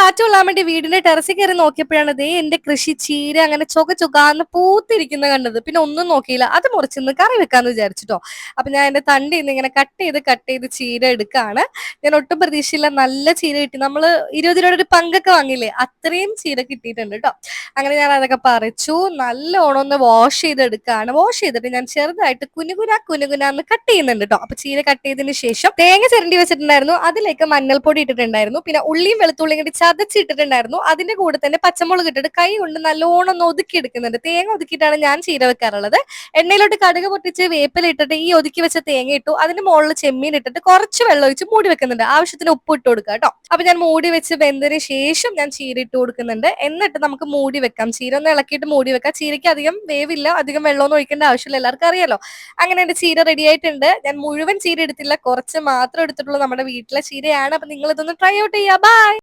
കാറ്റ് കൊള്ളാൻ വേണ്ടി വീടിന്റെ ടെറസിൽ കയറി നോക്കിയപ്പോഴാണ് ദേ എന്റെ കൃഷി ചീര അങ്ങനെ ചുകാന്ന് പൂത്തിരിക്കുന്ന കണ്ടത്. പിന്നെ ഒന്നും നോക്കിയില്ല, അത് മുറിച്ചിന്ന് കറി വെക്കാന്ന് വിചാരിച്ചിട്ടോ. അപ്പൊ ഞാൻ എന്റെ തണ്ടി ഇന്ന് ഇങ്ങനെ കട്ട് ചെയ്ത് ചീര എടുക്കാണ്. ഞാൻ ഒട്ടും പ്രതീക്ഷയില്ല, നല്ല ചീര കിട്ടി. നമ്മള് 20 രൂപയുടെ ഒരു പങ്കൊക്കെ വാങ്ങില്ലേ, അത്രയും ചീര കിട്ടിയിട്ടുണ്ട് കേട്ടോ. അങ്ങനെ ഞാൻ അതൊക്കെ പറിച്ചു, നല്ലോണം ഒന്ന് വാഷ് ചെയ്തെടുക്കാണ്. വാഷ് ചെയ്തിട്ട് ഞാൻ ചെറുതായിട്ട് കുനുകുനാന്ന് കട്ട് ചെയ്യുന്നുണ്ട് കേട്ടോ. അപ്പൊ ചീര കട്ട് ചെയ്തതിന് ശേഷം തേങ്ങ ചിരണ്ടി വെച്ചിട്ടുണ്ടായിരുന്നു, അതിലേക്ക് മഞ്ഞൾപ്പൊടി ഇട്ടിട്ടുണ്ടായിരുന്നു, പിന്നെ ഉള്ളിയും വെളുത്തുള്ളിയും കൂടി ചതച്ചിട്ടിട്ടുണ്ടായിരുന്നു. അതിന്റെ കൂടെ തന്നെ പച്ചമുളക് ഇട്ടിട്ട് കൈ കൊണ്ട് നല്ലോണം ഒന്ന് ഒതുക്കി എടുക്കുന്നുണ്ട്. തേങ്ങ ഒതുക്കിയിട്ടാണ് ഞാൻ ചീര വെക്കാറുള്ളത്. എണ്ണയിലോട്ട് കടുക് പൊട്ടിച്ച് വേപ്പില ഇട്ടിട്ട് ഈ ഒതുക്കി വെച്ച തേങ്ങ ഇട്ടു. അതിന്റെ മുകളിൽ ചെമ്മീൻ ഇട്ടിട്ട് കുറച്ച് വെള്ളം ഒഴിച്ച് മൂടി വെക്കുന്നുണ്ട്. ആവശ്യത്തിന് ഉപ്പ് ഇട്ട് കൊടുക്കുക കേട്ടോ. അപ്പൊ ഞാൻ മൂടി വെച്ച് വെന്തതിന് ശേഷം ഞാൻ ചീര ഇട്ട് കൊടുക്കുന്നുണ്ട്. എന്നിട്ട് നമുക്ക് മൂടി വെക്കാം. ചീര ഒന്ന് ഇളക്കിയിട്ട് മൂടി വെക്കാം. ചീരയ്ക്ക് അധികം വേവില്ല, അധികം വെള്ളമൊന്നും ഒഴിക്കേണ്ട ആവശ്യമില്ല, എല്ലാവർക്കും അറിയാലോ. അങ്ങനെ എന്റെ ചീര റെഡി ആയിട്ടുണ്ട്. ഞാൻ മുഴുവൻ ചീര എടുത്തില്ല, കുറച്ച് മാത്രം എടുത്തിട്ടുള്ളൂ. നമ്മുടെ വീട്ടിലെ ചീരയാണ്. അപ്പൊ നിങ്ങൾ ഇതൊന്ന് ട്രൈ ഔട്ട് ചെയ്യാം. ബൈ.